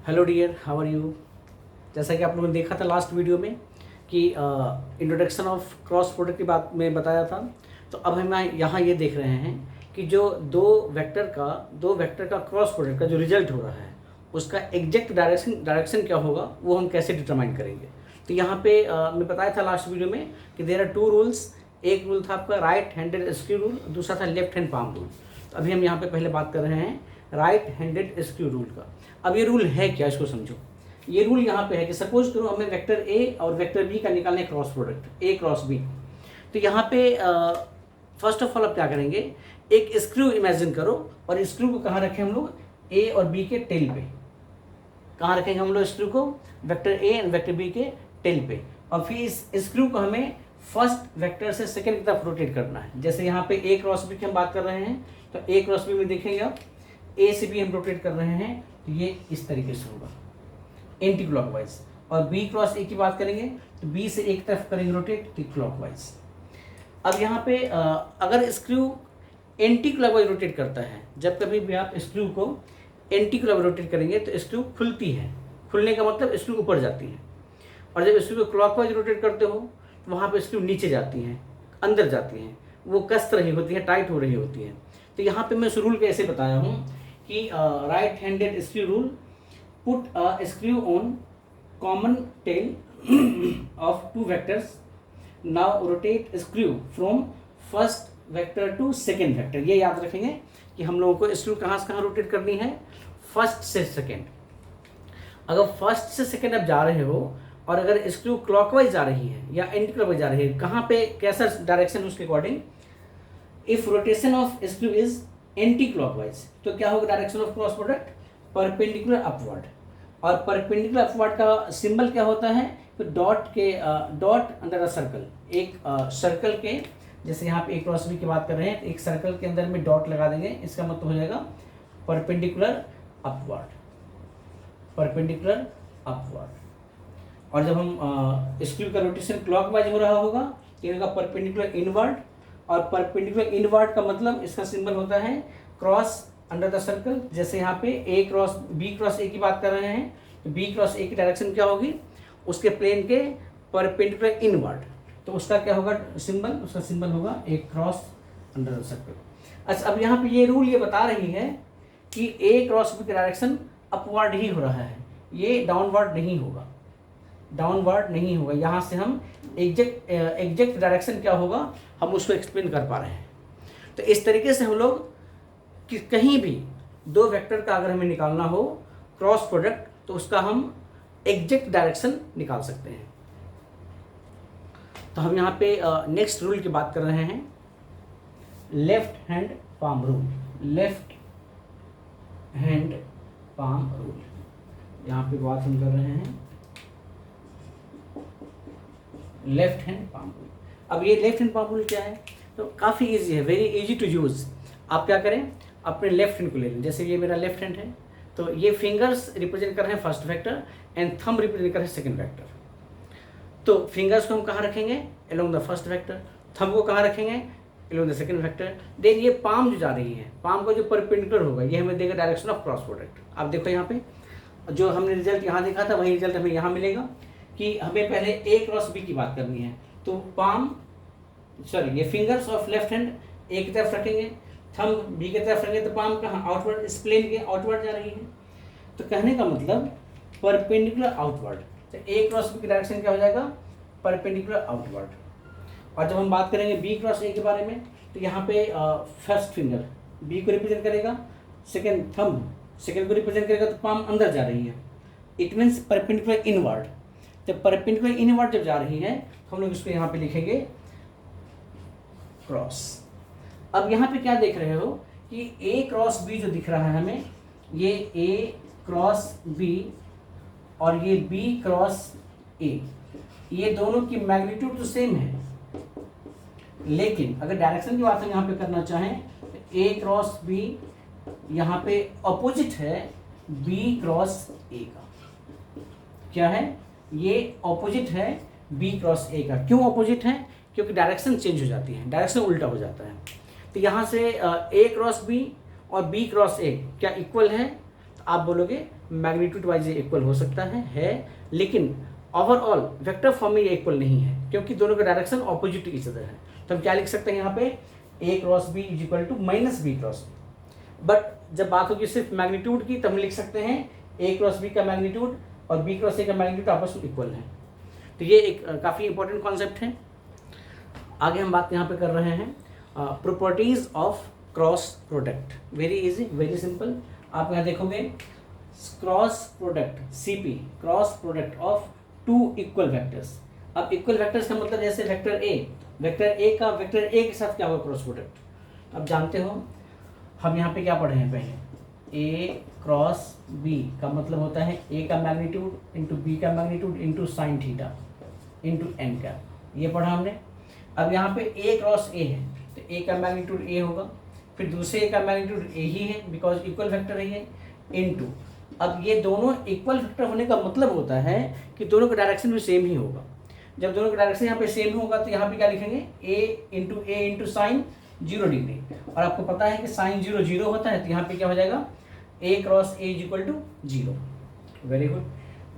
Hello dear, how are you. जैसा कि आप लोगों ने देखा था लास्ट वीडियो में कि इंट्रोडक्शन ऑफ क्रॉस प्रोडक्ट की बात में बताया था। तो अब हम यहाँ ये देख रहे हैं कि जो दो वेक्टर का क्रॉस प्रोडक्ट का जो रिजल्ट हो रहा है उसका एग्जैक्ट डायरेक्शन क्या होगा वो हम कैसे डिटरमाइन करेंगे। तो यहाँ पे मैं बताया था लास्ट वीडियो में कि देयर आर टू रूल्स। एक रूल था आपका राइट हैंडेड स्क्रू रूल, दूसरा था लेफ्ट हैंड पाम रूल। तो अभी हम यहाँ पे पहले बात कर रहे हैं राइट हैंडेड स्क्रू रूल का। अब ये रूल है क्या, इसको समझो। ये रूल यहाँ पे है कि सपोज करो हमें वेक्टर ए और वेक्टर बी का निकालना है cross product A cross B. तो यहाँ पे फर्स्ट ऑफ ऑल आप क्या करेंगे, एक स्क्रू इमेजिन करो और स्क्रू को कहाँ रखें हम लोग, ए और बी के टेल पे। कहाँ रखेंगे हम लोग स्क्रू को, vector A and vector B के टेल पे। और फिर इस स्क्रू को हमें फर्स्ट वेक्टर से सेकंड की तरफ रोटेट करना है। जैसे यहाँ पे ए क्रॉस बी की हम बात कर रहे हैं, तो ए क्रॉस बी में देखेंगे आप ए से बी हम रोटेट कर रहे हैं, तो ये इस तरीके से होगा एंटी क्लॉकवाइज। और बी क्रॉस ए की बात करेंगे तो बी से एक तरफ करेंगे रोटेट तो क्लॉकवाइज। अब यहाँ पे अगर स्क्रू एंटी क्लॉकवाइज रोटेट करता है, जब कभी भी आप स्क्रू को एंटी क्लॉकवाइज रोटेट करेंगे तो स्क्रू खुलती है। खुलने का मतलब स्क्रू ऊपर जाती है। और जब स्क्रू को क्लॉकवाइज रोटेट करते हो तो वहाँ पे स्क्रू नीचे जाती हैं, अंदर जाती हैं, वो कस रही होती है, टाइट हो रही होती है। तो यहाँ पे मैं इस रूल को ऐसे बताया हूँ कि right handed screw rule, put a screw on common tail of two vectors, now rotate screw from first vector to second vector. ये याद रखेंगे कि हम लोगों को स्क्रू कहाँ से कहाँ रोटेट करनी है, फर्स्ट से सेकेंड। अगर फर्स्ट से सेकेंड आप जा रहे हो और अगर स्क्रू क्लॉकवाइज जा रही है या एंटी क्लॉकवाइज जा रही है, कहाँ पे कैसा डायरेक्शन उसके according, if rotation of screw is anti clockwise तो क्या होगा direction of cross product, perpendicular upward. और परपेंडिकुलर अपवर्ड का सिंबल क्या होता है, तो डॉट अंडर अ सर्कल, एक सर्कल के, जैसे यहाँ पे एक क्रॉस बी की बात कर रहे हैं तो एक सर्कल के अंदर में डॉट लगा देंगे, इसका मतलब हो जाएगा परपेंडिकुलर अपवर्ड, परपेंडिकुलर अपवर्ड। और जब हम स्क्रू का रोटेशन क्लॉकवाइज हो रहा होगा तो ये होगा परपेंडिकुलर इनवर्ड। और परपेंडिकुलर इनवर्ड का मतलब इसका सिंबल होता है क्रॉस अंडर द सर्कल। जैसे यहाँ पे ए क्रॉस ए की बात कर रहे हैं तो बी क्रॉस ए की डायरेक्शन क्या होगी, उसके प्लेन के परपेंडिकुलर इनवर्ड। तो उसका क्या होगा सिंबल, उसका सिंबल होगा एक क्रॉस अंडर द सर्कल। अच्छा, अब यहाँ पे ये रूल ये बता रही है कि ए क्रॉस बी की डायरेक्शन अपवर्ड ही हो रहा है, ये डाउनवर्ड नहीं होगा, डाउनवर्ड नहीं होगा। यहाँ से हम एग्जैक्ट डायरेक्शन क्या होगा हम उसको एक्सप्लेन कर पा रहे हैं। तो इस तरीके से हम लोग कि कहीं भी दो वेक्टर का अगर हमें निकालना हो क्रॉस प्रोडक्ट तो उसका हम एग्जैक्ट डायरेक्शन निकाल सकते हैं। तो हम यहाँ पे नेक्स्ट रूल की बात कर रहे हैं, left hand palm rule, left hand palm rule. यहाँ पे बात हम कर रहे हैं लेफ्ट हैंड पाम रूल। अब ये लेफ्ट हैंड पाम रूल क्या है, तो काफ़ी इजी है, वेरी इजी टू यूज़। आप क्या करें, अपने लेफ्ट हैंड को ले लें। जैसे ये मेरा लेफ्ट हैंड है तो ये फिंगर्स रिप्रेजेंट कर रहे हैं first vector and thumb represent कर रहे हैं सेकंड वेक्टर। तो फिंगर्स को हम कहाँ रखेंगे, along the first vector. Thumb को कहाँ रखेंगे, along the second vector. Then ये पाम जो जा रही है, पाम का जो परपेंडिकुलर होगा ये हमें देगा डायरेक्शन ऑफ क्रॉस प्रोडक्ट। आप देखो यहाँ पे जो हमने रिजल्ट यहाँ देखा था वही रिजल्ट हमें यहाँ मिलेगा कि हमें पहले ए क्रॉस बी की बात करनी है। तो ये फिंगर्स ऑफ लेफ्ट हैंड ए की तरफ रखेंगे, थंब बी की तरफ रखेंगे, तो पाम कहाँ आउटवर्ड, इस प्लेन के आउटवर्ड जा रही है। तो कहने का मतलब परपेंडिकुलर आउटवर्ड। तो ए क्रॉस बी की डायरेक्शन क्या हो जाएगा, परपेंडिकुलर आउटवर्ड। और जब हम बात करेंगे बी क्रॉस ए के बारे में तो यहाँ पे फर्स्ट फिंगर बी को रिप्रेजेंट करेगा, सेकेंड थंब सेकेंड को रिप्रेजेंट करेगा, तो पाम अंदर जा रही है, इट मीन्स परपेंडिकुलर इनवर्ड। जब परपेंडिकुलर इनवर्ड जब जा रही है तो हम लोग इसको यहाँ पे लिखेंगे क्रॉस। अब यहाँ पे क्या देख रहे हो कि ए क्रॉस बी जो दिख रहा है हमें, ये ए क्रॉस बी और ये बी क्रॉस ए, ये दोनों की मैग्नीट्यूड तो सेम है, लेकिन अगर डायरेक्शन की बात हम यहाँ पे करना चाहें तो ए क्रॉस बी यहाँ पे अपोजिट है बी क्रॉस ए का। क्या है, ये ऑपोजिट है बी क्रॉस ए का। क्यों ऑपोजिट है, क्योंकि डायरेक्शन चेंज हो जाती है, डायरेक्शन उल्टा हो जाता है। तो यहाँ से ए क्रॉस बी और बी क्रॉस ए क्या इक्वल है, तो आप बोलोगे मैग्नीट्यूड वाइज ये इक्वल हो सकता है, लेकिन ओवरऑल वेक्टर फॉर्म में ये इक्वल नहीं है, क्योंकि दोनों का डायरेक्शन ऑपोजिट ईच अदर है। तो हम क्या लिख सकते हैं यहाँ पे, a cross b is equal to minus B cross B. But जब बात होगी सिर्फ मैग्नीट्यूड की, तो हम लिख सकते हैं a क्रॉस b का मैग्नीट्यूड और b क्रॉस a का मैग्नीट्यूड आपस में इक्वल है। तो ये एक काफ़ी इंपॉर्टेंट कॉन्सेप्ट है। आगे हम बात यहाँ पे कर रहे हैं properties of cross product. Very easy, very simple. आप यहाँ देखोगे cross product CP, cross product of two equal vectors. अब इक्वल वेक्टर्स का मतलब जैसे वेक्टर A का वेक्टर A के साथ क्या होगा क्रॉस प्रोडक्ट। अब जानते हो हम यहाँ पे क्या पढ़े हैं पहले, A क्रॉस B का मतलब होता है A का मैग्नीट्यूड इंटू B का magnitude into sine theta into n का, ये पढ़ा हमने। अब यहाँ पे A क्रॉस A है, तो A का मैग्नीट्यूड A होगा, फिर दूसरे A का मैग्नीट्यूड A ही है बिकॉज इक्वल वेक्टर है ये, इंटू अब ये दोनों इक्वल वेक्टर होने का मतलब होता है कि दोनों का डायरेक्शन भी सेम ही होगा। जब दोनों का डायरेक्शन यहाँ पे सेम होगा तो यहाँ पे क्या लिखेंगे, A इंटू साइन 0 डिग्री, और आपको पता है कि साइन 0 0 होता है, तो यहाँ पे क्या हो जाएगा A cross A is equal to 0। Very good.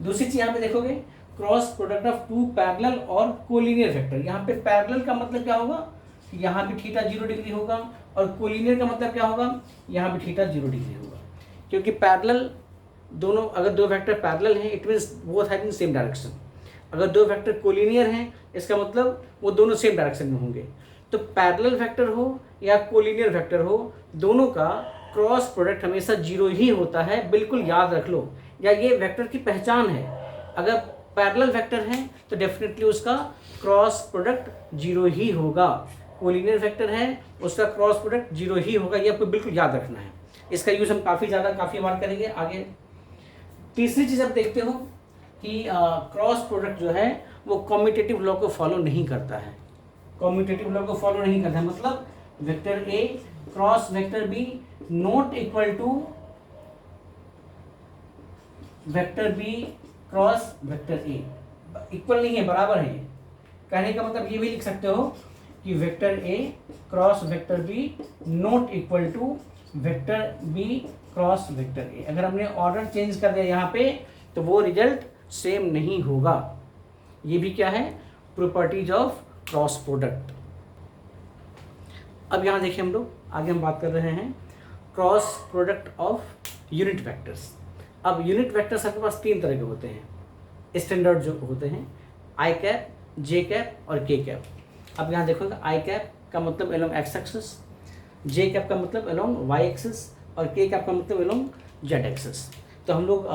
दूसरी चीज यहाँ पे देखोगे cross product of two parallel और कोलिनियर वेक्टर। यहाँ पे पैरेलल का मतलब क्या होगा, यहाँ भी थीटा 0 डिग्री होगा, और कोलिनियर का मतलब क्या होगा, यहाँ भी थीटा 0 डिग्री होगा। क्योंकि पैरेलल दोनों, अगर दो वेक्टर पैरेलल हैं it means both having same direction. अगर दो वेक्टर कोलिनियर हैं इसका मतलब वो दोनों सेम डायरेक्शन में होंगे। तो पैरेलल वेक्टर हो या कोलिनियर वेक्टर हो, दोनों का क्रॉस प्रोडक्ट हमेशा 0 ही होता है, बिल्कुल याद रख लो, या ये वेक्टर की पहचान है। अगर पैरेलल वेक्टर है तो डेफिनेटली उसका क्रॉस प्रोडक्ट 0 ही होगा, कोलिनियर वेक्टर है उसका क्रॉस प्रोडक्ट 0 ही होगा, ये आपको बिल्कुल याद रखना है। इसका यूज हम काफ़ी बार करेंगे आगे। तीसरी चीज़ आप देखते हो कि क्रॉस प्रोडक्ट जो है वो कम्यूटेटिव लॉ को फॉलो नहीं करता है। कम्यूटेटिव लॉ को फॉलो नहीं करता है मतलब vector A cross vector B not equal to vector B cross vector A, equal नहीं है, बराबर है। कहने का मतलब ये भी लिख सकते हो कि vector A cross vector B not equal to vector B cross vector A। अगर हमने ऑर्डर चेंज कर दिया यहाँ पे तो वो रिजल्ट सेम नहीं होगा। ये भी क्या है, प्रॉपर्टीज ऑफ क्रॉस प्रोडक्ट। अब यहाँ देखिए हम लोग आगे हम बात कर रहे हैं cross product of unit vectors. अब यूनिट वेक्टर्स आपके पास 3 तरह के होते हैं स्टैंडर्ड जो होते हैं, आई कैप, जे कैप और के कैप। अब यहाँ देखोगे आई कैप का मतलब एलोंग एक्स एक्सिस, जे कैप का मतलब एलोंग वाई एक्सिस और के कैप का मतलब एलोंग जेड एक्सिस। तो हम लोग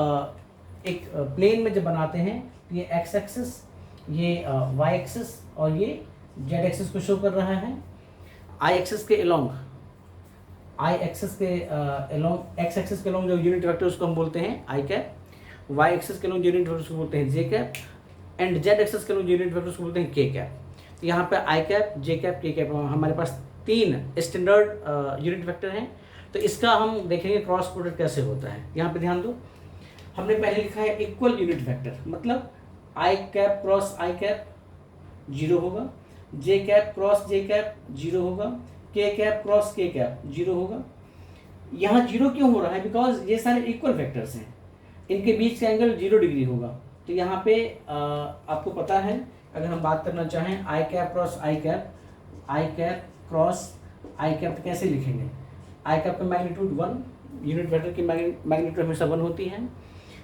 एक प्लेन में जब बनाते हैं तो ये एक्स एक्सिस, ये वाई एक्सिस और ये जेड एक्सिस को शो कर रहा है। आई एक्सिस के एलोंग, आई एक्सिस के एलोंग, एक्स एक्सिस के एलोंग जो यूनिट वेक्टर उसको हम बोलते हैं आई कैप, वाई एक्सिस के एलोंग यूनिट वेक्टर उसको बोलते हैं जे कैप, एंड जेड एक्सिस के एलोंग यूनिट वेक्टर उसको बोलते हैं के कैप। यहाँ पे आई कैप, जे कैप, के कैप हमारे पास 3 स्टैंडर्ड यूनिट वेक्टर हैं। तो इसका हम देखेंगे क्रॉस प्रोडक्ट कैसे होता है। यहाँ पे ध्यान दो, हमने पहले लिखा है इक्वल यूनिट वेक्टर, मतलब आई कैप क्रॉस आई कैप 0 होगा, जे कैप क्रॉस जे कैप 0 होगा, के कैप क्रॉस के कैप 0 होगा। यहाँ 0 क्यों हो रहा है, बिकॉज ये सारे इक्वल वेक्टर्स हैं, इनके बीच का एंगल 0 डिग्री होगा। तो यहाँ पे आपको पता है अगर हम बात करना चाहें आई cap cross I cap, I cap cross I cap तो कैसे लिखेंगे, आई कैप का मैग्नीट्यूड 1, यूनिट वेक्टर की मैग्नीट्यूड हमेशा 1 होती है।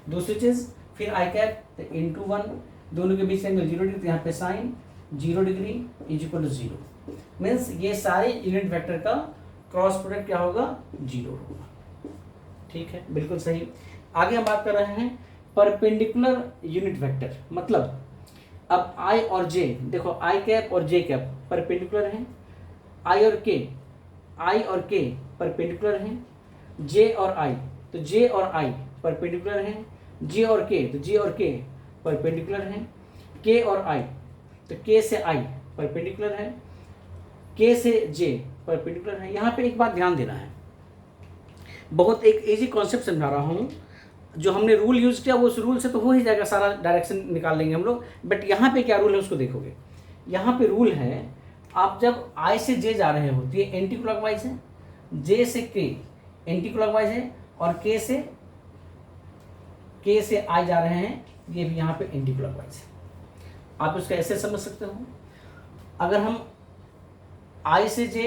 दूसरी चीज़ फिर आई कैप इंटू 1, दोनों के बीच एंगल 0 डिग्री, तो यहाँ पे sine 0 degree is equal to 0, means ये सारे यूनिट वेक्टर का क्रॉस प्रोडक्ट क्या होगा, 0 होगा। ठीक है, बिल्कुल सही। आगे हम बात कर रहे हैं परपेंडिकुलर यूनिट वेक्टर, मतलब अब आई और जे, देखो आई कैप और जे कैप परपेंडिकुलर हैं, आई और के परपेंडिकुलर हैं, जे और आई, तो जे और आई परपेंडिकुलर हैं, जे और के परपेंडिकुलर हैं, के और आई, तो के से आई परपेंडिकुलर है, के से जे परपेंडिकुलर है। यहाँ पे एक बात ध्यान देना है, बहुत एक इजी कॉन्सेप्ट समझा रहा हूँ, जो हमने रूल यूज़ किया वो उस रूल से तो हो ही जाएगा, सारा डायरेक्शन निकाल लेंगे हम लोग। बट यहाँ पे क्या रूल है उसको देखोगे, यहाँ पे रूल है आप जब आई से जे जा रहे हो तो ये एंटी क्लॉकवाइज है, जे से के एंटी क्लॉकवाइज है, और के से के से आई जा रहे हैं, ये भी यहाँ पे एंटी क्लॉकवाइज है। आप इसको ऐसे समझ सकते हो, अगर हम आई से जे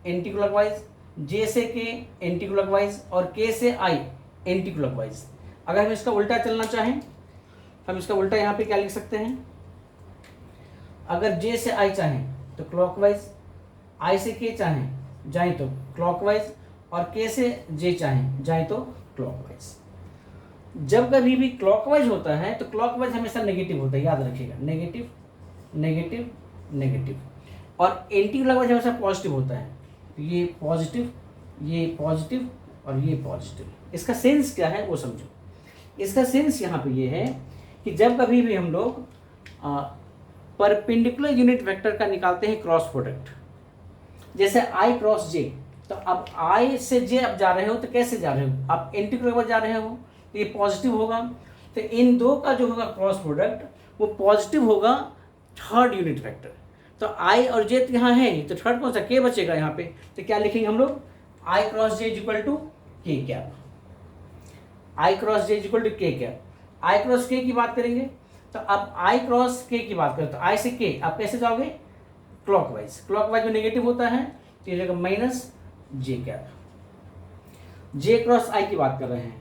एंटी क्लॉकवाइज, जे से के एंटी क्लॉकवाइज और के से आई एंटी क्लॉकवाइज। अगर हम इसका उल्टा चलना चाहें, हम इसका उल्टा यहाँ पे क्या लिख सकते हैं, अगर जे से आई चाहें तो क्लॉकवाइज, आई से के चाहें जाए तो क्लॉकवाइज, और के से जे चाहें जाए तो क्लॉकवाइज। जब कभी भी क्लॉकवाइज होता है तो क्लॉकवाइज हमेशा नेगेटिव होता है, याद रखिएगा, नेगेटिव नेगेटिव नेगेटिव, और एंटी क्लॉकवाइज हमेशा पॉजिटिव होता है। तो ये पॉजिटिव और ये पॉजिटिव। इसका सेंस क्या है वो समझो। इसका सेंस यहाँ पे ये है कि जब कभी भी हम लोग परपेंडिकुलर यूनिट वेक्टर का निकालते हैं क्रॉस प्रोडक्ट, जैसे आई क्रॉस जे, तो अब आई से जे आप जा रहे हो तो कैसे जा रहे हो, आप एंटी क्लॉकवाइज जा रहे हो तो ये पॉजिटिव होगा। तो इन दो का जो होगा क्रॉस प्रोडक्ट वो पॉजिटिव होगा थर्ड यूनिट वेक्टर। तो आई और जे तो यहाँ है, तो थर्ड कौन सा, के बचेगा यहाँ पे। तो क्या लिखेंगे हम लोग, I cross J equal to K cap, I cross J equal to K cap. I cross K की बात करेंगे तो अब आई क्रॉस के की बात करें तो आई से के आप कैसे जाओगे, क्लॉकवाइज। क्लॉकवाइज में नेगेटिव होता है तो ये जगह माइनस जे कैप। जे क्रॉस आई की बात कर रहे हैं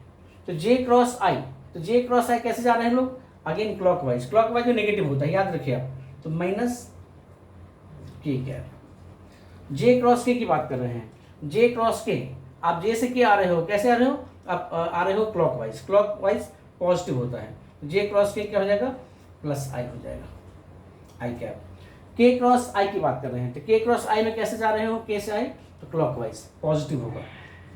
तो जे क्रॉस आई, तो जे क्रॉस आई कैसे जा रहे हैं लोग, अगेन क्लॉकवाइज। क्लॉकवाइज में नेगेटिव होता है, याद रखिए आप, तो माइनस के कैप। जे क्रॉस के की बात कर रहे हैं, जे क्रॉस के आप जे से के आ रहे हो, कैसे आ रहे हो, आप आ रहे हो क्लॉकवाइज। क्लॉकवाइज पॉजिटिव होता है, जे क्रॉस के क्या हो जाएगा, प्लस आई हो जाएगा, आई कैप। के क्रॉस आई की बात कर रहे हैं तो के क्रॉस आई में कैसे जा रहे हो, के से आई तो क्लॉकवाइज पॉजिटिव होगा,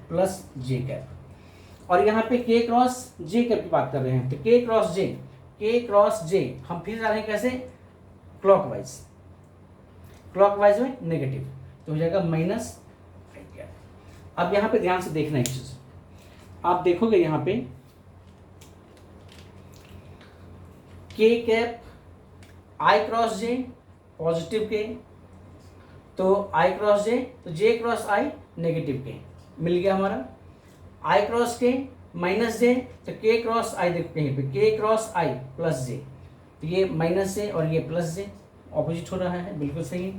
प्लस जे कैप। और यहाँ पे के क्रॉस जे कैप की बात कर रहे हैं तो के क्रॉस जे हम फिर जा रहे हैं कैसे, क्लॉकवाइज। क्लॉकवाइज में नेगेटिव तो हो जाएगा माइनस आई कैप। अब यहाँ पे ध्यान से देखना एक चीज, आप देखोगे यहाँ पे के cap I cross J positive के, तो आई क्रॉस जे, तो जे क्रॉस आई नेगेटिव के, मिल गया हमारा। आई क्रॉस के माइनस जे, तो के क्रॉस आई, देखो कहीं पे के क्रॉस आई प्लस जे, तो ये माइनस जे और ये प्लस जे, ऑपोजिट हो रहा है, बिल्कुल सही।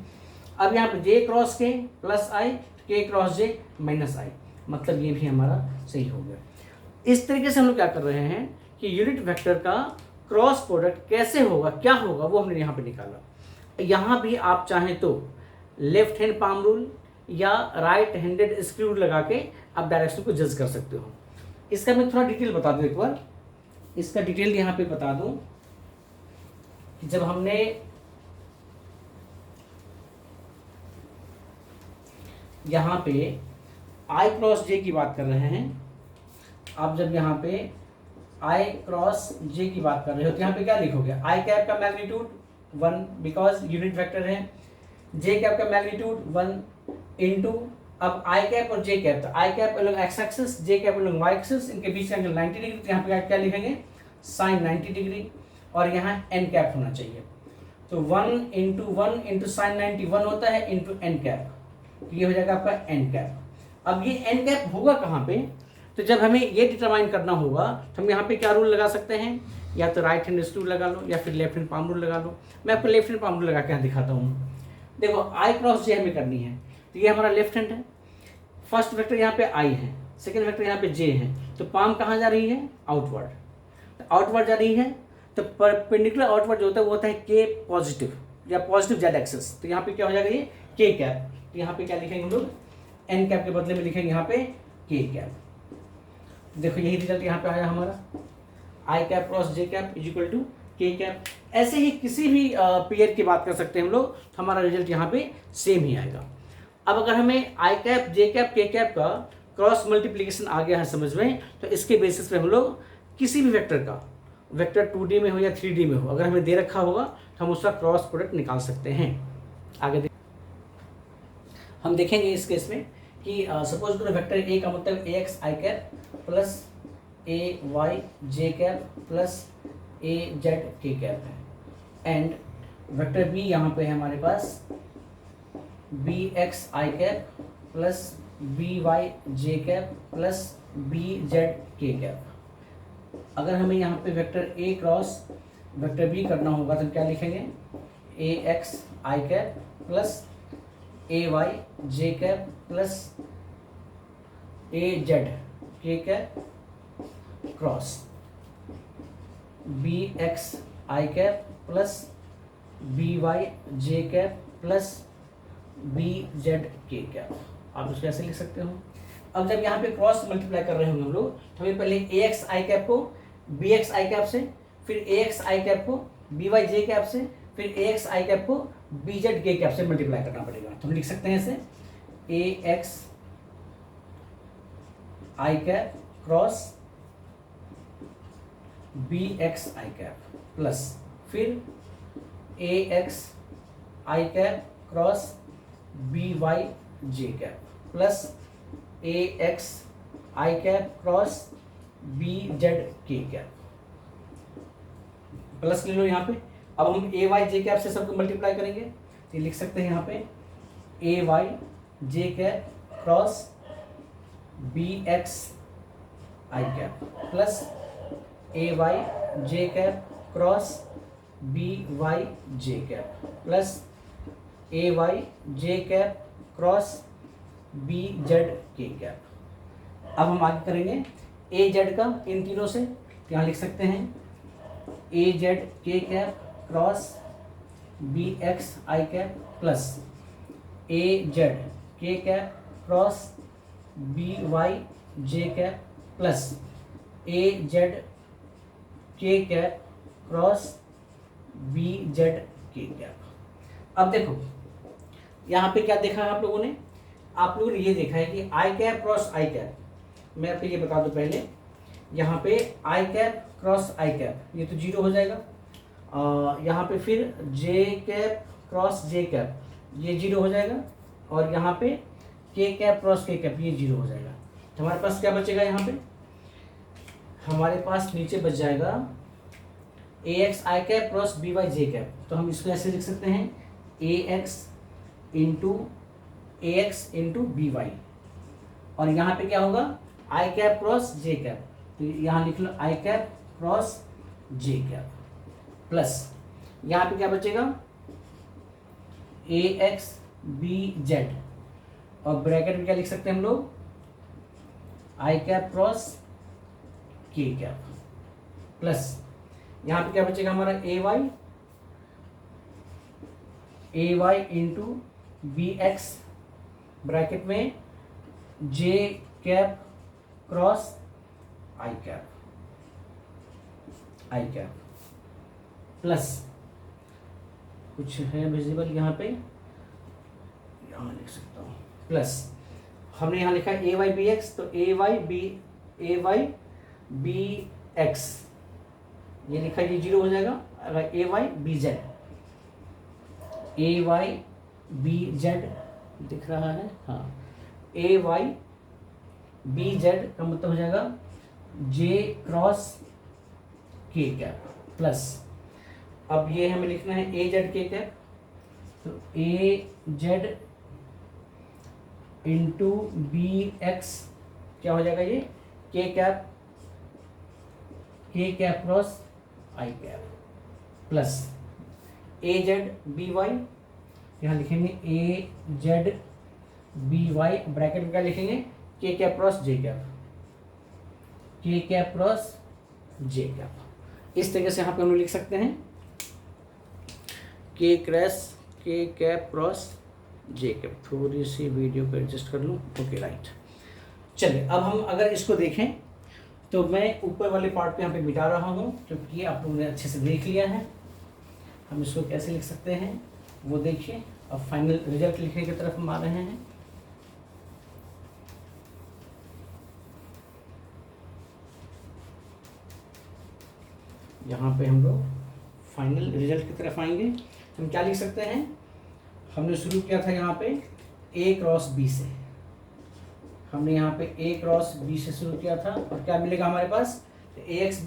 अब यहाँ पे जे क्रॉस के प्लस आई, के क्रॉस जे माइनस आई, मतलब ये भी हमारा सही हो गया। इस तरीके से हम लोग क्या कर रहे हैं कि यूनिट वेक्टर का क्रॉस प्रोडक्ट कैसे होगा, क्या होगा, वो हमने यहाँ पे निकाला। यहाँ भी आप चाहें तो लेफ्ट हैंड पाम रूल या राइट हैंडेड स्क्रू लगा के आप डायरेक्शन को जज कर सकते हो। इसका मैं थोड़ा डिटेल बता दूं एक बार, इसका डिटेल यहाँ पे बता दूं कि जब हमने यहाँ पे आई क्रॉस जे की बात कर रहे हैं, आप जब यहाँ पे आई क्रॉस जे की बात कर रहे हो तो यहाँ पे क्या लिखोगे, आई कैप का मैग्नीट्यूड 1 बिकॉज यूनिट वेक्टर है, जे कैप का मैग्नीट्यूड 1 इंटू, अब आई कैप और जे कैप, तो आई कैप अलॉन्ग एक्स एक्सिस, जे कैप अलॉन्ग वाई एक्सिस, इनके बीच का एंगल 90 डिग्री, तो यहाँ पे क्या लिखेंगे, साइन 90 डिग्री, और यहाँ एन कैप होना चाहिए। तो 1 इंटू साइन 90 1 होता है इंटू एन कैप, तो ये हो जाएगा आपका एन कैप। अब ये एन कैप होगा कहाँ पे, तो जब हमें ये डिटरमाइन करना होगा तो हम यहाँ पे क्या रूल लगा सकते हैं, या तो राइट हैंड स्क्रू लगा लो या फिर लेफ्ट हैंड पाम रूल लगा लो। मैं आपको लेफ्ट हैंड पाम रूल लगा के यहाँ दिखाता हूँ। देखो आई क्रॉस जे हमें करनी है तो ये हमारा लेफ्ट हैंड है, फर्स्ट वेक्टर यहाँ पे आई है, सेकेंड वेक्टर यहाँ पे जे है, तो पाम कहाँ जा रही है, आउटवर्ड, तो आउटवर्ड जा रही है, तो परपेंडिकुलर आउटवर्ड जो होता है वो होता है के पॉजिटिव या पॉजिटिव जेड एक्सिस, तो यहाँ पे क्या हो जाएगा ये के कैप, तो यहाँ पे क्या लिखेंगे हम लोग, एन कैप के बदले में लिखेंगे यहाँ पे के कैप। देखो यही रिजल्ट यहाँ पे आया हमारा, I cap cross J cap is equal to K cap. ऐसे ही किसी भी पेयर की बात कर सकते हैं हम लोग, तो हमारा रिजल्ट यहाँ पे सेम ही आएगा। अब अगर हमें आई कैप जे कैप के कैप का क्रॉस मल्टीप्लिकेशन आ गया है समझ में, तो इसके बेसिस पे हम लोग किसी भी वेक्टर का, वेक्टर 2D में हो या 3D में हो, अगर हमें दे रखा होगा तो हम उसका क्रॉस प्रोडक्ट निकाल सकते हैं। आगे हम देखेंगे इस केस में कि सपोज करो वेक्टर ए का मतलब A X I cap plus A Y J cap plus A Z K cap है, एंड वेक्टर बी यहाँ पे है हमारे पास B X I cap plus B Y J cap plus B Z K cap. अगर हमें यहाँ पे vector A cross vector B करना होगा तो क्या लिखेंगे, A X I cap plus A Y J cap plus A Z K cap cross B X I cap plus B Y J cap plus B Z K cap. आप इसको ऐसे लिख सकते हो। अब जब यहाँ पे क्रॉस मल्टीप्लाई कर रहे होंगे हम लोग, तो हमें पहले ए एक्स आई कैप को बी एक्स आई कैप से, फिर ए एक्स आई कैप को बी वाई जे कैप से, फिर ए एक्स आई कैप को बी जेड के कैप से मल्टीप्लाई करना पड़ेगा। तो हम लिख सकते हैं ऐसे, ए X I cap cross B X I cap plus फिर ए X I cap cross B Y J cap plus A X I cap cross B Z K cap plus ले लो यहाँ पे। अब हम ए वाई जे कैप से सबको multiply करेंगे, तो लिख सकते हैं यहाँ पे ए Y J cap cross B X I cap plus A Y J cap cross B Y J cap plus A Y J cap cross B Z K cap. अब हम आगे करेंगे ए जेड का इन तीनों से, तो यहाँ लिख सकते हैं ए Z K cap cross B X I cap plus A Z K cap cross B Y J cap plus A Z K cap cross B Z K cap. अब देखो यहाँ पे क्या देखा है आप लोगों ने, आप लोगों ने ये देखा है कि आई कैप क्रॉस आई कैप। मैं आपको ये बता दूं पहले, यहाँ पे आई कैप क्रॉस आई कैप ये तो जीरो हो जाएगा, यहाँ पे फिर जे कैप क्रॉस जे कैप ये जीरो हो जाएगा, और यहाँ पे के कैप क्रॉस के कैप ये जीरो हो जाएगा। तो हमारे पास क्या बचेगा, यहाँ पे हमारे पास नीचे बच जाएगा ए X I cap cross B Y J cap. तो हम इसको ऐसे लिख सकते हैं ए एक्स इंटू बी वाई, और यहाँ पे क्या होगा आई कैप क्रॉस जे कैप, तो यहाँ लिख लो आई cap cross J cap plus यहाँ पे क्या बचेगा ए एक्स बी जेड, और ब्रैकेट में क्या लिख सकते हैं हम लोग आई कैप क्रॉस के कैप प्लस यहाँ पे क्या बचेगा हमारा A Y into B X bracket में J cap cross I cap plus कुछ है विजिबल यहाँ पे, यहाँ लिख सकता हूँ प्लस हमने यहाँ लिखा है ए वाई बी एक्स, तो ए वाई बी एक्स ये लिखा है, ये जीरो हो जाएगा। अगर ए वाई बी जेड दिख रहा है, हाँ ए वाई बी जेड का मतलब हो जाएगा जे क्रॉस के कैप प्लस, अब ये हमें लिखना है ए जेड के कैप, तो ए जेड इंटू बी एक्स क्या हो जाएगा ये के cap cross I cap plus A Z B Y, यहाँ लिखेंगे ए जेड बी वाई ब्रैकेट में क्या लिखेंगे के कैप क्रॉस जे कैप। इस तरीके से यहाँ पे हम लोग लिख सकते हैं के कैप क्रॉस जे कैप। थोड़ी सी वीडियो को एडजस्ट कर लूँ, ओके राइट। चलिए अब हम अगर इसको देखें तो मैं ऊपर वाले पार्ट पे यहाँ पे मिटा रहा हूँ, क्योंकि आप लोगों ने अच्छे से देख लिया है। हम इसको कैसे लिख सकते हैं वो देखिए। अब फाइनल रिजल्ट लिखने की तरफ हम आ रहे हैं। यहाँ पे हम लोग फाइनल रिजल्ट की तरफ आएंगे। हम क्या लिख सकते हैं, हमने शुरू किया था यहाँ पे ए क्रॉस बी से, हमने यहाँ पे ए क्रॉस बी से शुरू किया था, और क्या मिलेगा हमारे पास ए एक्स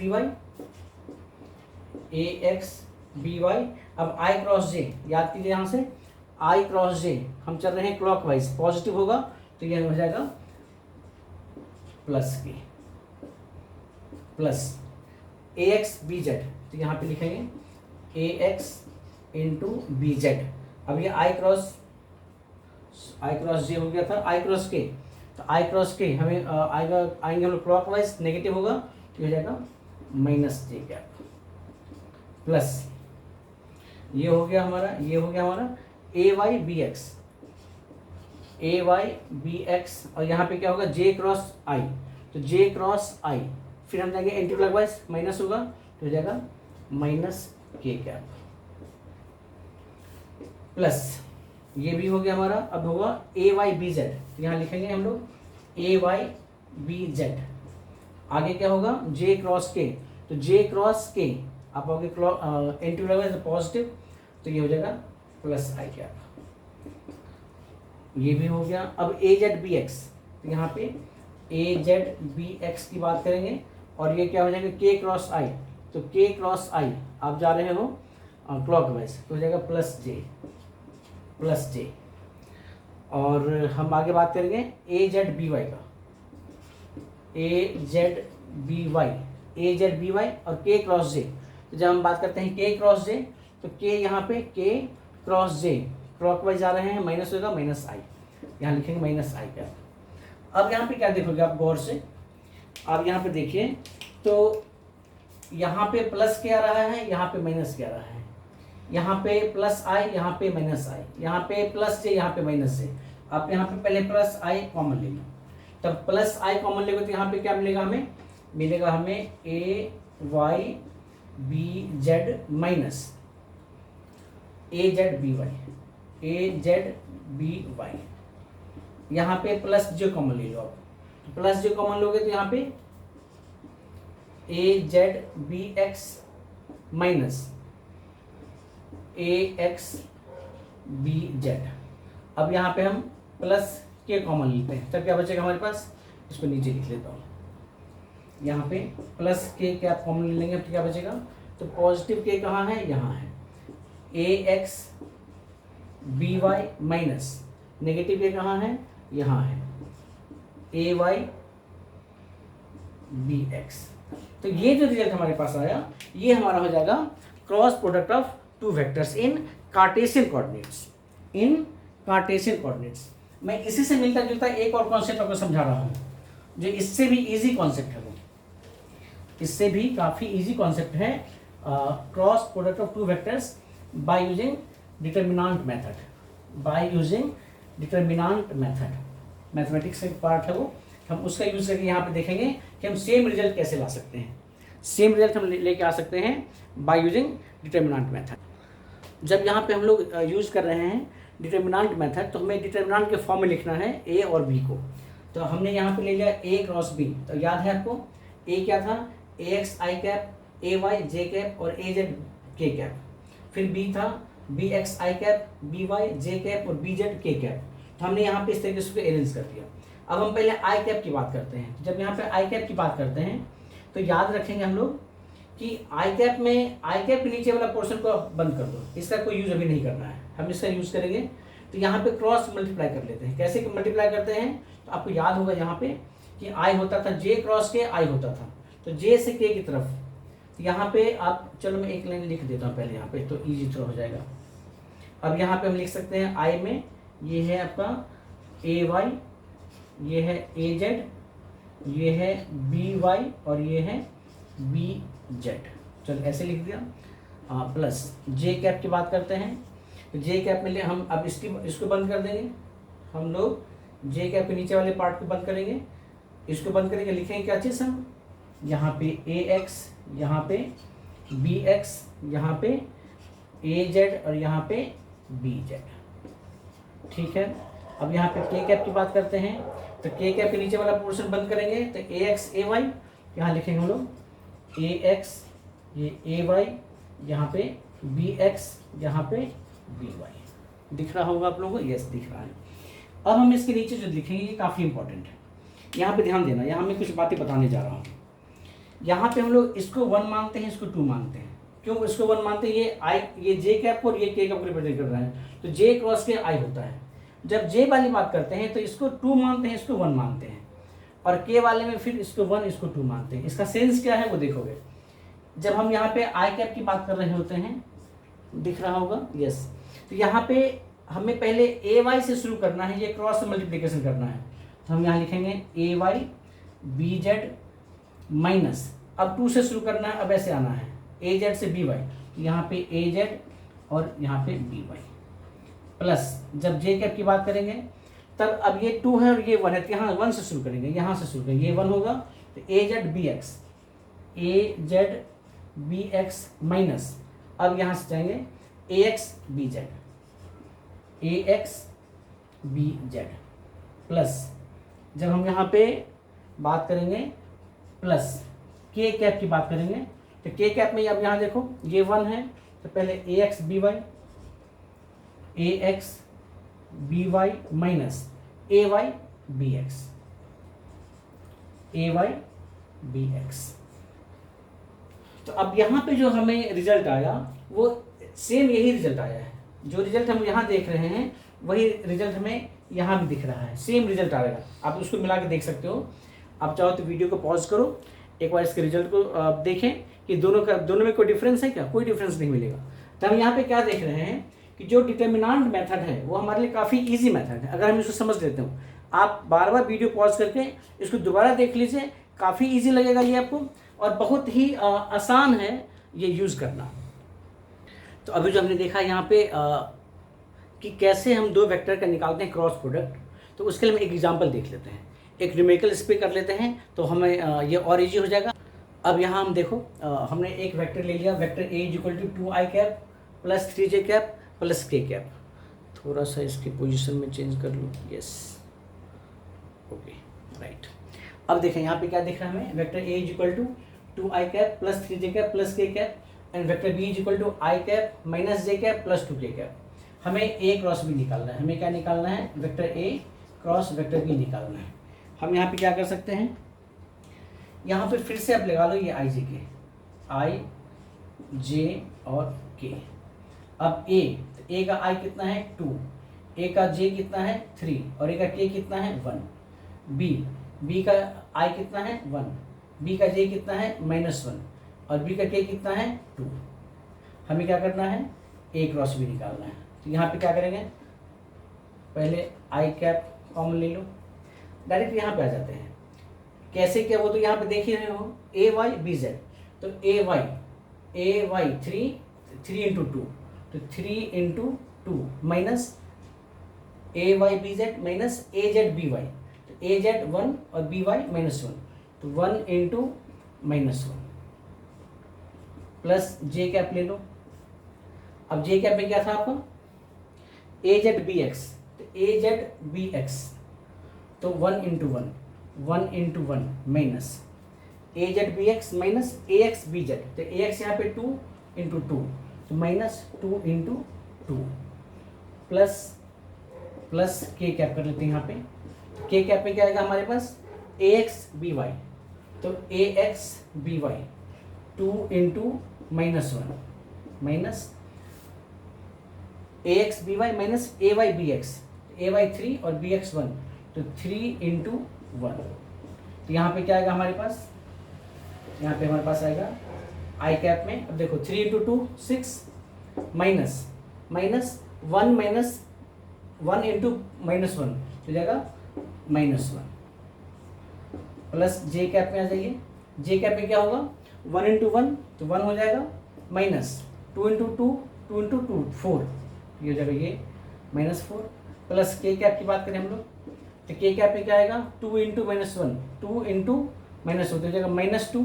बी वाई। अब आई क्रॉस जे याद कीजिए, यहाँ से आई क्रॉस जे हम चल रहे हैं क्लॉकवाइज, पॉजिटिव होगा तो यह हो जाएगा प्लस के प्लस। ए एक्स बी जेड, तो यहाँ पे लिखेंगे A x into B Z. अब ये आई क्रॉस जे हो गया था, आई क्रॉस के, तो आई क्रॉस के हमें आएंगे हम लोग क्लॉकवाइज, नेगेटिव होगा तो हो जाएगा माइनस जे कैप, प्लस ये हो गया हमारा A Y B X, A Y B x, और यहाँ पे क्या होगा जे क्रॉस आई, तो जे क्रॉस आई, फिर हम जाएंगे एंटी क्लॉकवाइज, माइनस होगा तो हो जाएगा माइनस के कैप, प्लस ये भी हो गया हमारा। अब होगा ए वाई बी जेड, यहाँ लिखेंगे हम लोग ए वाई बी जेड, आगे क्या होगा जे क्रॉस के, तो जे क्रॉस के आप आओगे एंटी क्लॉकवाइज पॉजिटिव, तो ये हो जाएगा प्लस आई कैप, ये भी हो गया। अब ए जेड बी एक्स, तो यहाँ पे ए जेड बी एक्स की बात करेंगे, और ये क्या हो जाएगा के क्रॉस आई, तो के क्रॉस आई आप जा रहे हो क्लॉकवाइज, तो हो जाएगा प्लस जे, और हम आगे बात करेंगे ए जेड बी वाई का, ए जेड बी वाई और के क्रॉस जे, तो जब हम बात करते हैं के क्रॉस जे, तो के यहाँ पे के क्रॉस जे क्लॉकवाइज जा रहे हैं, माइनस होगा माइनस आई, यहाँ लिखेंगे माइनस आई का। अब यहाँ पे क्या देखोगे आप गौर से, आप यहाँ पे देखिए, तो यहाँ पे प्लस क्या रहा है, यहाँ पे माइनस क्या रहा है, यहाँ पे प्लस आई, यहाँ पे माइनस आई, यहाँ पे प्लस जे, यहाँ पे माइनस जे। आप यहाँ पे पहले प्लस आई कॉमन ले लो, तब प्लस आई कॉमन लेंगे तो यहाँ पे क्या मिलेगा हमें ए वाई बी जेड माइनस ए जेड बी वाई, यहाँ पे प्लस जो कॉमन ले लो आप, तो प्लस जो कॉमन लोगे तो यहाँ पे ए Z B x minus A X B Z. अब यहाँ पे हम प्लस के कॉमन लेते हैं, तब क्या बचेगा हमारे पास, इसको नीचे लिख लेता हूँ, यहाँ पे प्लस के क्या कॉमन ले लेंगे, तो क्या बचेगा, तो पॉजिटिव के कहाँ है, यहाँ है, A X B Y minus negative K कहाँ है, यहाँ है, ए वाई बी एक्स। तो ये जो रिजल्ट हमारे पास आया, ये हमारा हो जाएगा cross product of two vectors in Cartesian coordinates. मैं इसी से मिलता जुलता एक और कॉन्सेप्ट आपको समझा रहा हूँ, जो इससे भी इजी कॉन्सेप्ट है, वो इससे भी काफ़ी इजी कॉन्सेप्ट है, cross product of two vectors by using determinant method. Mathematics का पार्ट है वो, हम उसका यूज़ करके यहाँ पे देखेंगे कि हम सेम रिजल्ट कैसे ला सकते हैं, सेम रिजल्ट हम लेके आ सकते हैं बाय यूजिंग डिटर्मिनेंट मेथड। जब यहाँ पे हम लोग यूज़ कर रहे हैं डिटर्मिनेंट मेथड, तो हमें डिटर्मिनेंट के फॉर्म में लिखना है ए और बी को। तो हमने यहाँ पे ले लिया ए क्रॉस बी, तो याद है आपको ए क्या था, ए X I cap, A Y J cap और ए जेड के कैप, फिर बी था B X I cap, B Y J cap और बी जेड के कैप। तो हमने यहाँ पे इस तरीके से उसको अरेंज कर दिया। अब हम पहले आई कैप की बात करते हैं। जब यहाँ पे आई कैप की बात करते हैं तो याद रखेंगे हम लोग कि आई कैप के नीचे वाला पोर्शन को बंद कर दो, इसका कोई यूज अभी नहीं करना है, हम इसका यूज करेंगे। तो यहाँ पे क्रॉस मल्टीप्लाई कर लेते हैं। कैसे मल्टीप्लाई करते हैं, तो आपको याद होगा यहाँ पे कि आई होता था जे क्रॉस के आई होता था, तो जे से के की तरफ, तो यहाँ पे आप, चलो मैं एक लाइन लिख देता हूँ पहले यहाँ पे, तो ईजी थोड़ा हो जाएगा। अब यहाँ पे हम लिख सकते हैं आई में ये है आपका ए वाई, ये है ए जेड, ये है बी वाई और ये है बी जेड। चलो ऐसे लिख दिया। प्लस जे कैप की बात करते हैं, तो जे कैप में हम अब इसको बंद कर देंगे, हम लोग जे कैप के नीचे वाले पार्ट को बंद करेंगे, इसको बंद करेंगे, लिखेंगे क्या चीज़ हम, यहाँ पे ए एक्स, यहाँ पे बी एक्स, यहाँ पे ए जेड और यहाँ पे बी जेड। ठीक है। अब यहाँ पे के कैप की बात करते हैं, तो के कैप के नीचे वाला पोर्शन बंद करेंगे, तो ए एक्स ए वाई, यहाँ लिखेंगे हम लोग ए एक्स, ये ए वाई, यहाँ पे बी एक्स, यहाँ पे बी वाई। दिख रहा होगा आप लोगों को, यस दिख रहा है। अब हम इसके नीचे जो लिखेंगे ये काफ़ी इंपॉर्टेंट है, यहाँ पे ध्यान देना। यहाँ मैं कुछ बातें बताने जा रहा हूँ। यहाँ पे हम लोग इसको 1 मानते हैं, इसको 2 मानते हैं। क्यों इसको 1 मानते हैं, ये जे कैप और ये के कैप को रिप्रेजेंट कर रहा है, तो जे क्रॉस के आई होता है। जब जे वाली बात करते हैं तो इसको 2 मानते हैं, इसको 1 मानते हैं, और के वाले में फिर इसको 1 इसको 2 मानते हैं। इसका सेंस क्या है वो देखोगे। जब हम यहाँ पे आई कैप की बात कर रहे होते हैं, दिख रहा होगा, यस, तो यहाँ पे हमें पहले ए वाई से शुरू करना है, ये क्रॉस मल्टीप्लिकेशन करना है, तो हम यहाँ लिखेंगे ए वाई बी जेड माइनस, अब 2 से शुरू करना है, अब ऐसे आना है ए जेड से बी वाई, यहाँ पे ए जेड और यहाँ पे बी वाई, प्लस जब जे कैप की बात करेंगे तब अब ये 2 है और ये 1 है, तो यहाँ 1 से शुरू करेंगे, यहाँ से शुरू करेंगे, ये 1 होगा, तो ए जेड बी एक्स माइनस, अब यहाँ से जाएंगे ए एक्स बी जेड प्लस, जब हम यहाँ पे बात करेंगे प्लस के कैप की बात करेंगे, तो के कैप में अब यहाँ देखो ये 1 है, तो पहले ए X B Y minus A Y B x. तो अब यहाँ पे जो हमें रिजल्ट आया वो सेम यही रिजल्ट आया है, जो रिजल्ट हम यहाँ देख रहे हैं वही रिजल्ट हमें यहाँ भी दिख रहा है, सेम रिजल्ट आएगा। आप उसको मिला के देख सकते हो। आप चाहो तो वीडियो को पॉज करो, एक बार इसके रिजल्ट को देखें कि दोनों में कोई डिफरेंस है क्या, कोई डिफरेंस नहीं मिलेगा। तो हम यहाँ पे क्या देख रहे हैं कि जो डिटर्मिनेंट मेथड है वो हमारे लिए काफ़ी इजी मेथड है, अगर हम इसको समझ लेते हो। आप बार बार वीडियो पॉज करके इसको दोबारा देख लीजिए, काफ़ी इजी लगेगा ये आपको, और बहुत ही आसान है ये यूज़ करना। तो अभी जो हमने देखा यहाँ पे कि कैसे हम दो वेक्टर का निकालते हैं क्रॉस प्रोडक्ट, तो उसके लिए हम एक एग्जांपल देख लेते हैं, एक न्यूमेरिकल इस पे कर लेते हैं, तो हमें ये और इजी हो जाएगा। अब यहाँ हम देखो हमने एक वेक्टर ले लिया, vector A equal to 2i cap plus 3j cap plus k cap. थोड़ा सा इसकी पोजीशन में चेंज कर लूँ, यस, ओके, राइट। अब देखें यहाँ पे क्या दिख रहा है हमें, vector A equal to 2i cap plus 3j cap plus k cap and vector B equal to i cap minus j cap plus 2k cap. हमें ए क्रॉस बी निकालना है, हमें क्या निकालना है, vector A cross vector B निकालना है। हम यहाँ पे क्या कर सकते हैं, यहाँ पे फिर से आप लगा लो ये आई जे और के। अब ए का आई कितना है 2, ए का जे कितना है 3 और ए का के कितना है 1। बी का आई कितना है 1, बी का जे कितना है -1 और बी का के कितना है 2। हमें क्या करना है, ए क्रॉस बी निकालना है। तो यहाँ पे क्या करेंगे, पहले आई कैप कॉमन ले लो, डायरेक्ट यहाँ पे आ जाते हैं। कैसे क्या, वो तो यहाँ पे देख ही रहे हो, ए वाई बी जेड, तो ए वाई 3 इंटू 2, तो 3 into 2 minus A Y B Z minus A Z B Y, तो ए जेड 1 और बी वाई -1, तो 1 इंटू -1 प्लस जे कैप ले लो। अब जे कैप में क्या था आपका, ए जेड बी एक्स, तो ए जेड बी एक्स, तो 1 into 1 minus A Z B x minus A X B Z, तो ए एक्स यहाँ पे 2 इंटू 2, तो -2 इंटू 2 प्लस के कैप कर लेते हैं। यहाँ पे के कैप में क्या आएगा हमारे पास, ए एक्स बी वाई, तो A X B Y 2 into -1 minus A X B Y minus A Y B X, A Y 3 और बी एक्स 1, तो 3 इंटू 1। तो यहाँ पे क्या आएगा हमारे पास, यहाँ पे हमारे पास आएगा आई कैप में, अब देखो 3 इंटू 2 6 माइनस 1 इंटू -1 तो जाएगा -1 प्लस जे कैप में आ जाइए। जे कैप में क्या होगा, 1 इंटू 1 तो 1 हो जाएगा, माइनस 2 इंटू 2 4, ये हो जाएगा ये -4 प्लस के कैप की बात करें हम लोग, तो के कैप में क्या आएगा, 2 इंटू -1 2 इंटू -1 तो हो जाएगा -2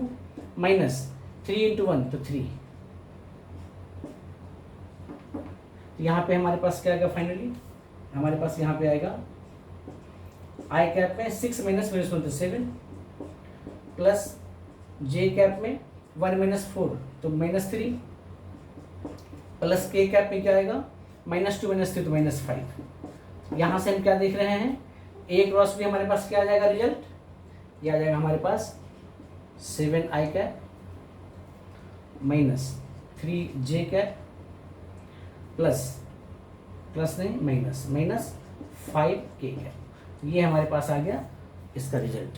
माइनस 3 इंटू 1 तो 3। यहाँ पे हमारे पास क्या आएगा, फाइनली हमारे पास यहाँ पे आएगा आई कैप में 6 माइनस -1 तो 7 प्लस जे कैप में 1 - 4 तो -3 प्लस के कैप में क्या आएगा, -2 - 3 तो -5। यहाँ से हम क्या देख रहे हैं, ए क्रॉस भी हमारे पास क्या आ जाएगा रिजल्ट, ये आ जाएगा हमारे पास 7 आई कैप माइनस 3 जे कैप प्लस नहीं माइनस 5 के कैप। ये हमारे पास आ गया इसका रिजल्ट।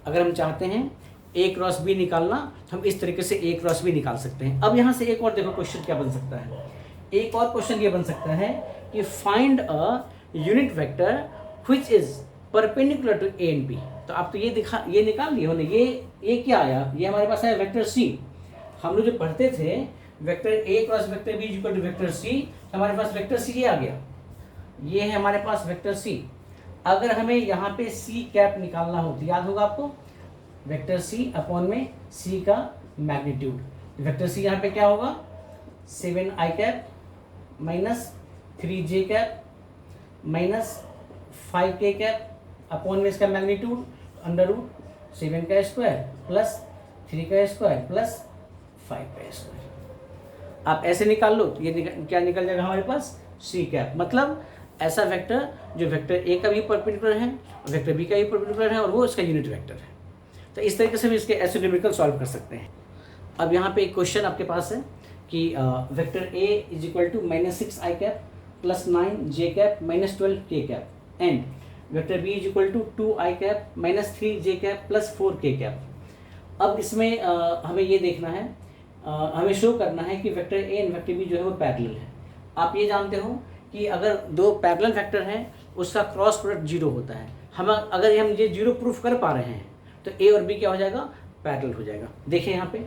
अगर हम चाहते हैं ए क्रॉस बी निकालना, हम इस तरीके से ए क्रॉस बी निकाल सकते हैं। अब यहाँ से एक और देखो क्वेश्चन क्या बन सकता है, एक और क्वेश्चन ये बन सकता है कि find a unit vector which is perpendicular to A and B. तो आप तो ये निकाल लिए होने, ये क्या आया, ये हमारे पास आया वेक्टर सी। हम लोग जो पढ़ते थे vector A cross vector B equal to vector C, हमारे पास वेक्टर सी ये आ गया, ये है हमारे पास वेक्टर सी। अगर हमें यहाँ पे सी कैप निकालना हो तो याद होगा आपको, वेक्टर सी अपॉन में सी का मैग्नीट्यूड। वेक्टर सी यहाँ पे क्या होगा, 7i cap minus 3j cap minus 5k cap upon में इसका मैग्नीट्यूड अंडर रूट 7 का स्क्वायर प्लस 3 का स्क्वायर प्लस 5 का स्क्वायर। आप ऐसे निकाल लो तो ये क्या निकल जाएगा हमारे पास, सी कैप। मतलब ऐसा वेक्टर जो वेक्टर ए का भी परपेंडिकुलर है, वेक्टर बी का भी परपेंडिकुलर है और वो इसका यूनिट वेक्टर है। तो इस तरीके से हम इसके ऐसे न्यूमेरिकल सॉल्व कर सकते हैं। अब यहाँ पे एक क्वेश्चन आपके पास है कि vector A is equal to -6i cap plus 9j cap minus 12k cap and vector B is equal to 2i cap minus 3j cap plus 4k cap. अब इसमें हमें ये देखना है, हमें शो करना है कि vector A and vector B जो है वो पैरेलल है। आप ये जानते हो कि अगर दो पैरेलल वेक्टर हैं उसका क्रॉस प्रोडक्ट जीरो होता है। हम अगर हम ये जीरो प्रूफ कर पा रहे हैं तो ए और बी क्या हो जाएगा, पैरेलल हो जाएगा। देखिए यहाँ पे,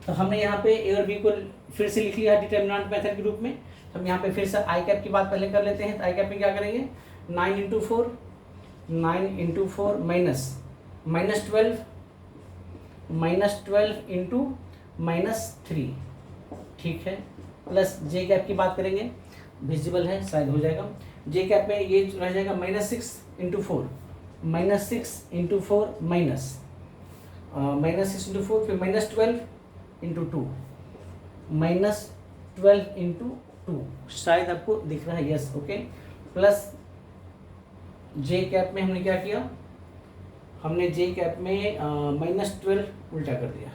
तो हमने यहाँ पे ए और बी को फिर से लिख लिया डिटर्मिनेंट मेथड के रूप में। हम यहाँ पे फिर से आई कैप की बात पहले कर लेते हैं। तो आई कैप में क्या करेंगे, 9 इंटू फोर माइनस 12 इंटू -3, ठीक है, प्लस जे कैप की बात करेंगे, विजिबल है शायद हो जाएगा। जे कैप में ये रह जाएगा -6 into four minus -6 into four फिर -12 इंटू 2 -12 इंटू 2, शायद आपको दिख रहा है, यस ओके। प्लस जे कैप में हमने क्या किया, हमने जे कैप में -12 उल्टा कर दिया।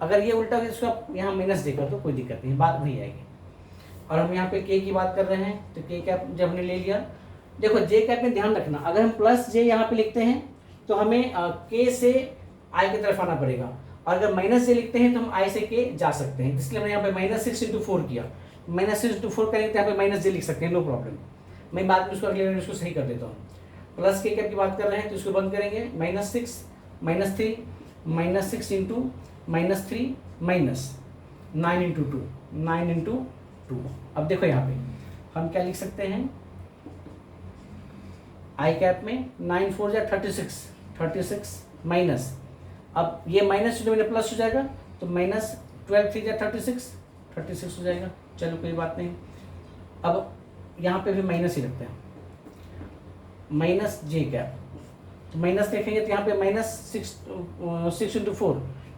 अगर ये उल्टा हो इसको आप यहाँ माइनस देकर तो कोई दिक्कत नहीं, बात नहीं आएगी। और हम यहाँ पे के की बात कर रहे हैं तो के कैप जब हमने ले लिया, देखो जे कैप में ध्यान रखना, अगर हम प्लस जे यहाँ पे लिखते हैं तो हमें के से आई की तरफ आना पड़ेगा, और अगर माइनस जे लिखते हैं तो हम आई से के जा सकते हैं। इसलिए हमने यहाँ पे -6 इंटू 4 किया, -6 इंटू 4 करेंगे तो यहाँ पे माइनस जे लिख सकते हैं, नो प्रॉब्लम। मैं बाद में उसको अगले में उसको सही कर देता हूँ। प्लस के कैप की बात कर रहे हैं तो उसको बंद करेंगे, -6 -6 इंटू -3 माइनस 9 इंटू 2। अब देखो यहाँ पे हम क्या लिख सकते हैं, आई कैप में 9 4 जा 36 माइनस, अब ये माइनस मैंने प्लस हो जाएगा तो -12 3 जा 36 हो जाएगा। चलो कोई बात नहीं। अब यहाँ पे भी माइनस ही रखते हैं, माइनस जे कैप, तो माइनस देखेंगे तो यहाँ पे -6 इंटू 4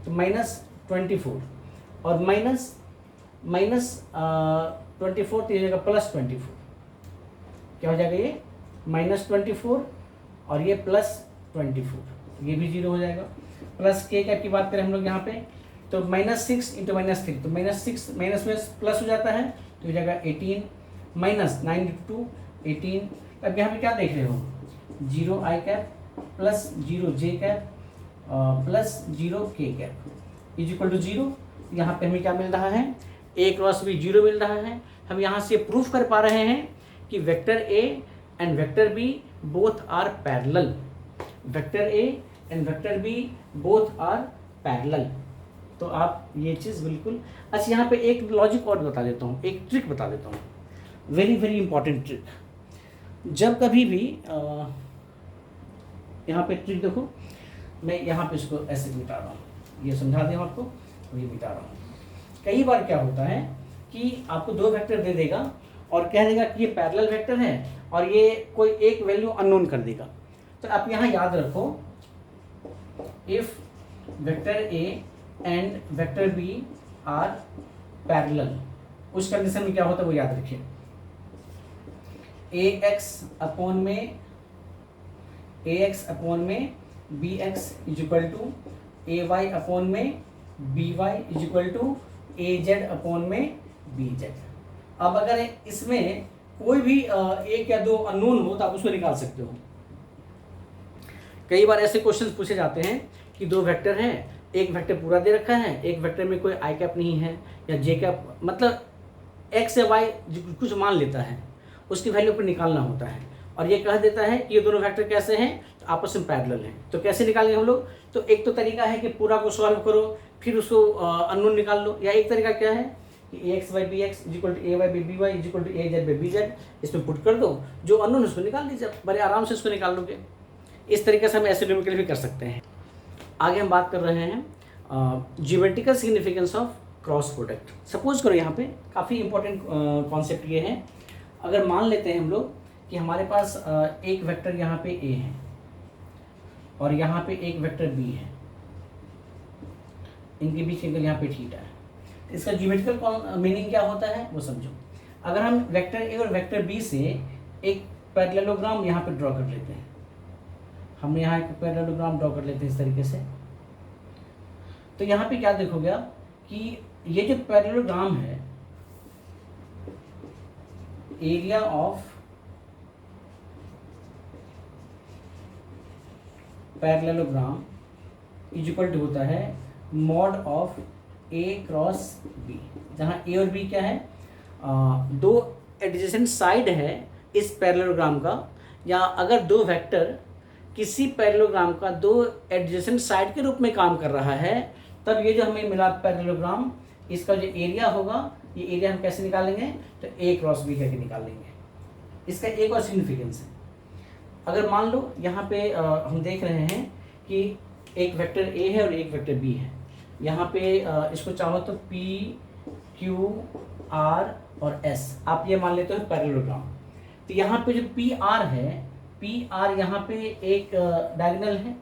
तो -24, और माइनस 24 तो ये जगह +24, क्या हो जाएगा, ये -24 और ये +24, ये भी जीरो हो जाएगा। प्लस के कैप की बात करें हम लोग यहाँ पे तो -6 इंटू -3 तो -6 माइनस में प्लस हो जाता है तो हो जाएगा 18 माइनस 9 इंटू 2 18। अब यहाँ पे क्या देख रहे हो, 0 आई कैप प्लस 0 जे कैप प्लस 0 के कैप इज इक्वल टू 0। यहाँ पे हमें क्या मिल रहा है, ए क्रॉस बी 0 मिल रहा है। हम यहाँ से प्रूफ कर पा रहे हैं कि vector A and vector B both are parallel, vector A and vector B both are parallel. तो आप ये चीज़ बिल्कुल, अच्छा यहाँ पे एक लॉजिक और बता देता हूँ, एक ट्रिक बता देता हूँ, वेरी वेरी इंपॉर्टेंट ट्रिक। जब कभी भी यहाँ पे ट्रिक देखो, मैं यहाँ पे इसको ऐसे मिटा रहा हूँ, ये समझा दें आपको, ये मिटा रहा हूँ। कई बार क्या होता है कि आपको दो वेक्टर दे देगा और कह देगा कि ये पैरेलल वेक्टर है और ये कोई एक वैल्यू अननोन कर देगा। तो आप यहाँ याद रखो, if vector A and vector B are parallel, उस कंडीशन में क्या होता है वो याद रखिए। ax अपॉन में bx is equal to ay upon में by is equal to az upon में bz। अब अगर इसमें कोई भी एक या दो अननोन हो तो आप उसको निकाल सकते हो। कई बार ऐसे क्वेश्चंस पूछे जाते हैं कि दो वेक्टर हैं, एक वेक्टर पूरा दे रखा है, एक वेक्टर में कोई आई कैप नहीं है या जे कैप, मतलब एक्स या वाई कुछ मान लेता है, उसकी वैल्यू पर निकालना होता है और ये कह देता है कि ये दोनों वेक्टर कैसे हैं, तो आपस में पैरेलल हैं। तो कैसे निकालेंगे हम लोग? तो एक तो तरीका है कि पूरा को सॉल्व करो फिर उसको अननोन निकाल लो, या एक तरीका क्या है कि A X by B X is equal to A Y by B Y is equal to A Z by B Z, इसमें पुट कर दो, जो अननोन उसको निकाल दीजिए, बड़े आराम से उसको निकाल लोगे। इस तरीके से हम ऐसे न्यूमेरिकल भी कर सकते हैं। आगे हम बात कर रहे हैं geometrical significance of cross product. Suppose करो यहाँ पे काफ़ी इंपॉर्टेंट कॉन्सेप्ट ये है, अगर मान लेते हैं हम लोग कि हमारे पास एक वेक्टर यहाँ पे ए है और यहाँ पे एक वेक्टर बी है, इनके बीच एंगल यहाँ पे थीटा है, इसका ज्योमेट्रिकल मीनिंग क्या होता है वो समझो। अगर हम वेक्टर ए और वेक्टर बी से एक पैरेललोग्राम यहाँ पे ड्रॉ कर लेते हैं, हमने यहाँ एक पैरेललोग्राम ड्रॉ कर लेते हैं इस तरीके से, तो यहाँ पे क्या देखोगे आप कि ये जो पैरेललोग्राम है, area of parallelogram is equal to होता है mod of A cross B, जहाँ ए और बी क्या है, दो एडजेसेंट साइड है इस पैरेललोग्राम का, या अगर दो वेक्टर किसी पैरेललोग्राम का दो एडजेसेंट साइड के रूप में काम कर रहा है, तब ये जो हमें मिला पैरेललोग्राम, इसका जो एरिया होगा, ये एरिया हम कैसे निकालेंगे, तो ए क्रॉस बी करके निकालेंगे। इसका एक और सिग्निफिकेंस है, अगर मान लो यहाँ पे हम देख रहे हैं कि एक वेक्टर ए है और एक वेक्टर बी है, यहाँ पे इसको चाहो तो पी क्यू आर और एस आप ये मान लेते हो पैरेललोग्राम। तो यहाँ पे जो पी आर है, पी आर यहाँ पे एक डायगोनल है,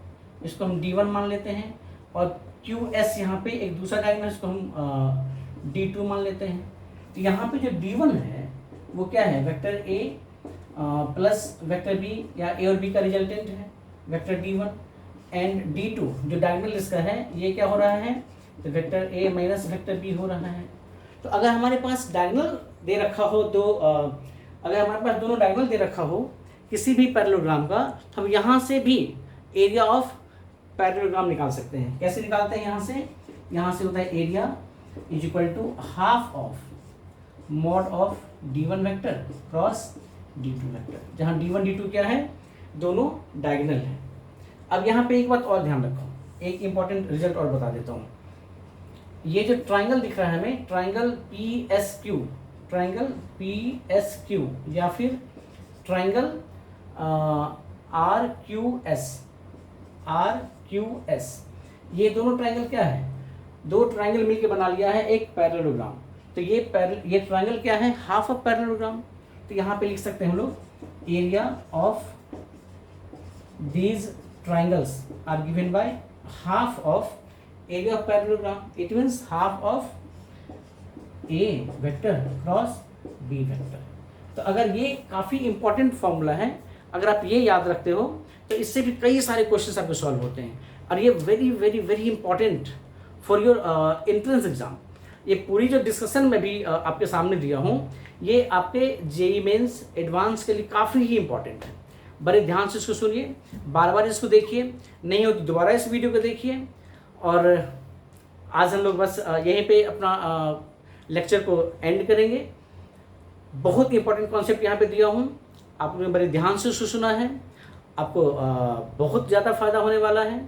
इसको हम D1 मान लेते हैं, और क्यू एस यहाँ पे एक दूसरा डायगोनल, इसको हम D2 मान लेते हैं। तो यहाँ पे जो D1 है वो क्या है, vector A plus vector B, या ए और बी का रिजल्टेंट है वेक्टर D1, एंड D2 जो डायगोनल इसका है ये क्या हो रहा है, तो vector A minus vector B हो रहा है। तो अगर हमारे पास डायगोनल दे रखा हो दो, अगर हमारे पास दोनों डायगोनल दे रखा हो किसी भी पैरेललोग्राम का, तो हम यहाँ से भी एरिया ऑफ पैरेललोग्राम निकाल सकते हैं। कैसे निकालते हैं, यहाँ से होता है area is equal to half of mod of D1 vector cross D2 vector, जहाँ D1 D2 क्या है, दोनों डायगोनल है। अब यहाँ पे एक बात और ध्यान रखो, एक इंपॉर्टेंट रिजल्ट और बता देता हूँ। ये जो ट्राइंगल दिख रहा है हमें, ट्राइंगल PSQ या फिर ट्राइंगल RQS, ये दोनों ट्राइंगल क्या है, दो ट्राइंगल मिलकर बना लिया है एक पैरेललोग्राम। तो ये ट्राइंगल क्या है, हाफ ऑफ पैरेललोग्राम। तो यहाँ पे लिख सकते हैं हम लोग area of these triangles are given by half of area of parallelogram, it means half of A vector cross B vector। तो अगर ये काफ़ी इंपॉर्टेंट फॉर्मूला है, अगर आप ये याद रखते हो तो इससे भी कई सारे क्वेश्चंस आपके सॉल्व होते हैं, और ये very very very important for your entrance exam. ये पूरी जो डिस्कशन मैं भी आपके सामने दिया हूँ, ये आपके जेईई मेंस एडवांस के लिए काफ़ी ही इंपॉर्टेंट है। बड़े ध्यान से इसको सुनिए, बार बार इसको देखिए, नहीं हो तो दोबारा इस वीडियो को देखिए। और आज हम लोग बस यहीं पे अपना लेक्चर को एंड करेंगे। बहुत इंपॉर्टेंट कॉन्सेप्ट यहाँ पे दिया हूँ, आपने बड़े ध्यान से सुना है, आपको बहुत ज़्यादा फ़ायदा होने वाला है।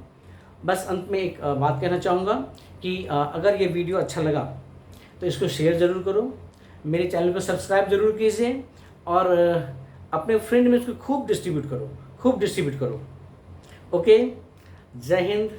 बस अंत में एक बात कहना चाहूँगा कि अगर ये वीडियो अच्छा लगा तो इसको शेयर ज़रूर करो, मेरे चैनल को सब्सक्राइब ज़रूर कीजिए, और अपने फ्रेंड में इसको खूब डिस्ट्रीब्यूट करो। ओके, जय हिंद।